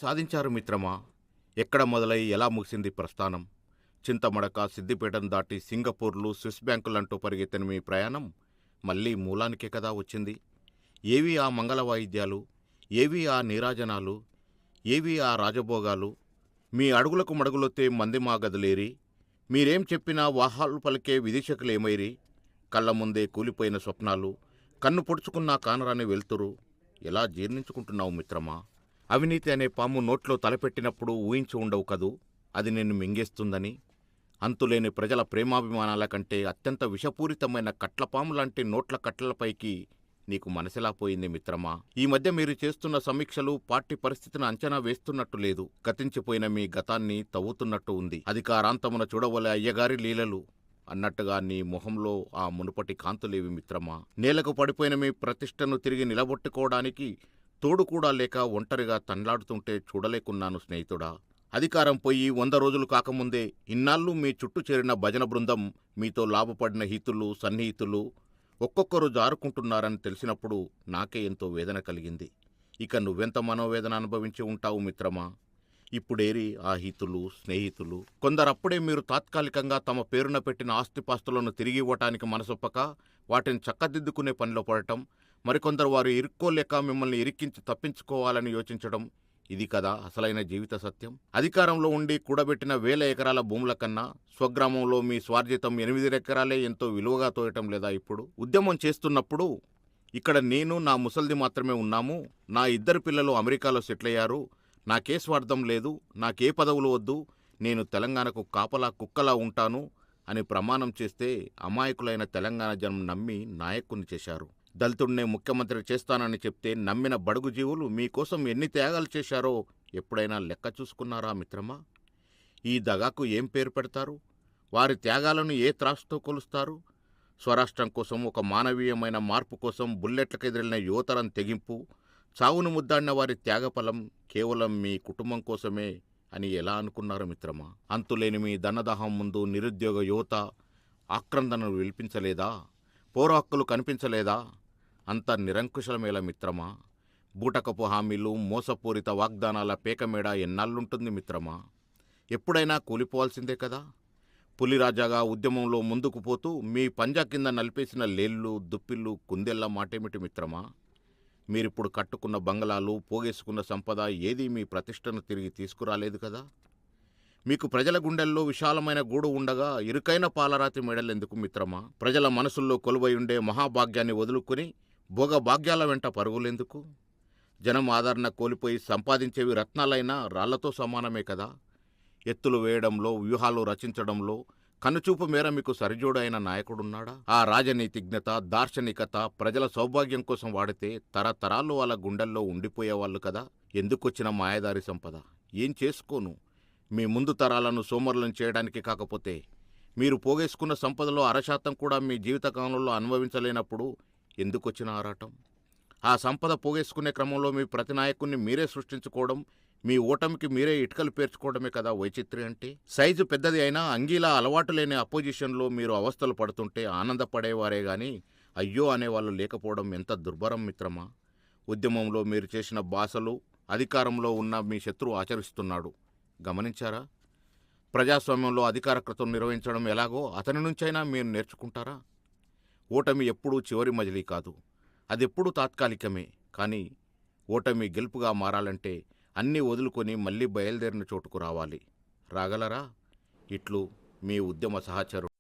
సాధించారు మిత్రమా? ఎక్కడ మొదలై ఎలా ముగిసింది ప్రస్థానం? చింతమడక, సిద్దిపేటను దాటి సింగపూర్లు, స్విస్ బ్యాంకులంటూ పరిగెత్తిన మీ ప్రయాణం మళ్ళీ మూలానికే కదా వచ్చింది. ఏవి ఆ మంగళ వాయిద్యాలు? ఏవి ఆ నీరాజనాలు? ఏవి ఆ రాజభోగాలు? మీ అడుగులకు మడుగులొత్తే మంది మా గదులేరి, మీరేం చెప్పినా వాహాలు పలికే విదేశకులేమైరి, కళ్ళ ముందే కూలిపోయిన స్వప్నాలు, కన్ను పొడుచుకున్నా కానరాని వెళ్తురు, ఎలా జీర్ణించుకుంటున్నావు మిత్రమా? అవినీతి అనే పాము నోట్లో తలపెట్టినప్పుడు ఊహించి ఉండవు కదూ అది నిన్ను మింగేస్తుందని. అంతులేని ప్రజల ప్రేమాభిమానాల కంటే అత్యంత విషపూరితమైన కట్లపాము లాంటి నోట్ల కట్టలపైకి నీకు మనసెలా పోయింది మిత్రమా? ఈ మధ్య మీరు చేస్తున్న సమీక్షలు పార్టీ పరిస్థితిని అంచనా వేస్తున్నట్టు లేదు. గతించిపోయిన మీ గతాన్ని తవ్వుతున్నట్టు ఉంది. అధికారాంతమున చూడవలే అయ్యగారి లీలలు అన్నట్టుగా నీ మొహంలో ఆ మునుపటి కాంతులేవి మిత్రమా? నేలకు పడిపోయిన మీ ప్రతిష్టను తిరిగి నిలబొట్టుకోవడానికి తోడు కూడా లేక ఒంటరిగా తన్లాడుతుంటే చూడలేకున్నాను స్నేహితుడా. అధికారం పోయి 100 రోజులు కాకముందే ఇన్నాళ్ళు మీ చుట్టూ చేరిన భజన బృందం, మీతో లాభపడిన హితులు, సన్నిహితులు ఒక్కొక్కరు జారుకుంటున్నారని తెలిసినప్పుడు నాకే ఎంతో వేదన కలిగింది. ఇక నువ్వెంత మనోవేదన అనుభవించి ఉంటావు మిత్రమా? ఇప్పుడేరి ఆ హితులు, స్నేహితులు? కొందరప్పుడే మీరు తాత్కాలికంగా తమ పేరున పెట్టిన ఆస్తిపాస్తులను తిరిగి ఇవ్వటానికి మనసొప్పక వాటిని చక్కదిద్దుకునే పనిలో పడటం, మరికొందరు వారు ఇరుక్కోలేక మిమ్మల్ని ఇరిక్కించి తప్పించుకోవాలని యోచించడం, ఇది కదా అసలైన జీవిత సత్యం. అధికారంలో ఉండి కూడబెట్టిన 1000 ఎకరాల భూముల కన్నా స్వగ్రామంలో మీ స్వార్జితం 8 ఎకరాలే ఎంతో విలువగా తోయటం లేదా? ఇప్పుడు ఉద్యమం చేస్తున్నప్పుడు ఇక్కడ నేను, నా ముసల్ది మాత్రమే ఉన్నాము, నా 2 పిల్లలు అమెరికాలో సెటిల్ అయ్యారు, నాకే స్వార్థం లేదు, నాకే పదవులు వద్దు, నేను తెలంగాణకు కాపలా కుక్కలా ఉంటాను అని ప్రమాణం చేస్తే అమాయకులైన తెలంగాణ జనం నమ్మి నాయకుని చేశారు. దళితుడినే ముఖ్యమంత్రి చేస్తానని చెప్తే నమ్మిన బడుగు జీవులు మీకోసం ఎన్ని త్యాగాలు చేశారో ఎప్పుడైనా లెక్క చూసుకున్నారా మిత్రమా? ఈ దగాకు ఏం పేరు పెడతారు? వారి త్యాగాలను ఏ త్రాసుతో కొలుస్తారు? స్వరాష్ట్రం కోసం, ఒక మానవీయమైన మార్పు కోసం బుల్లెట్లకెదిరిన యువతరం తెగింపు, చావును ముద్దాడిన వారి త్యాగఫలం కేవలం మీ కుటుంబం కోసమే అని ఎలా అనుకున్నారు మిత్రమా? అంతులేని మీ ధనదాహం ముందు నిరుద్యోగ యువత ఆక్రందనలు విలిపించలేదా? పౌర హక్కులు కనిపించలేదా? అంత నిరంకుశలమేలా మిత్రమా? బూటకపు హామీలు, మోసపూరిత వాగ్దానాల పేకమేడ ఎన్నాళ్ళుంటుంది మిత్రమా? ఎప్పుడైనా కూలిపోవాల్సిందే కదా. పులిరాజాగా ఉద్యమంలో ముందుకు పోతూ మీ పంజా కింద నలిపేసిన లేళ్ళు, దుప్పిళ్ళు, కుందెళ్ల మాటేమిటి మిత్రమా? మీరిప్పుడు కట్టుకున్న బంగళాలు, పోగేసుకున్న సంపద ఏదీ మీ ప్రతిష్టను తిరిగి తీసుకురాలేదు కదా. మీకు ప్రజల గుండెల్లో విశాలమైన గూడు ఉండగా ఇరుకైన పాలరాతి మెడలెందుకు మిత్రమా? ప్రజల మనసుల్లో కొలువై ఉండే మహాభాగ్యాన్ని వదులుకొని భోగభాగ్యాల వెంట పరుగులెందుకు? జనం ఆదరణ కోల్పోయి సంపాదించేవి రత్నాలైనా రాళ్లతో సమానమే కదా. ఎత్తులు వేయడంలో, వ్యూహాలు రచించడంలో కనుచూపు మేర మీకు సరిజోడైన నాయకుడున్నాడా? ఆ రాజనీతిజ్ఞత, దార్శనికత ప్రజల సౌభాగ్యం కోసం వాడితే తరతరాలు వాళ్ళ గుండెల్లో ఉండిపోయేవాళ్ళు కదా. ఎందుకొచ్చిన మాయదారి సంపద? ఏం చేసుకోను? మీ ముందు తరాలను సోమరులను చేయడానికి కాకపోతే మీరు పోగేసుకున్న సంపదలో 1% కూడా మీ జీవితకాలంలో అనుభవించలేనప్పుడు ఎందుకొచ్చిన ఆరాటం? ఆ సంపద పోగేసుకునే క్రమంలో మీ ప్రతి నాయకుణ్ణి మీరే సృష్టించుకోవడం, మీ ఓటమికి మీరే ఇటుకలు పేర్చుకోవడమే కదా వైచిత్రి అంటే. సైజు పెద్దది అయినా అంగీలా అలవాటు లేని అపోజిషన్లో మీరు అవస్థలు పడుతుంటే ఆనందపడేవారే గాని అయ్యో అనేవాళ్ళు లేకపోవడం ఎంత దుర్భరం మిత్రమా? ఉద్యమంలో మీరు చేసిన బాసలు అధికారంలో ఉన్న మీ శత్రువు ఆచరిస్తున్నాడు, గమనించారా? ప్రజాస్వామ్యంలో అధికారకృతం నిర్వహించడం ఎలాగో అతని నుంచైనా మీరు నేర్చుకుంటారా? ఓటమి ఎప్పుడూ చివరి మజిలీ కాదు, అదెప్పుడూ తాత్కాలికమే. కానీ ఓటమి గెలుపుగా మారాలంటే అన్నీ వదులుకొని మళ్ళీ బయలుదేరిన చోటుకు రావాలి. రాగలరా? ఇట్లు మీ ఉద్యమ సహచరుడు.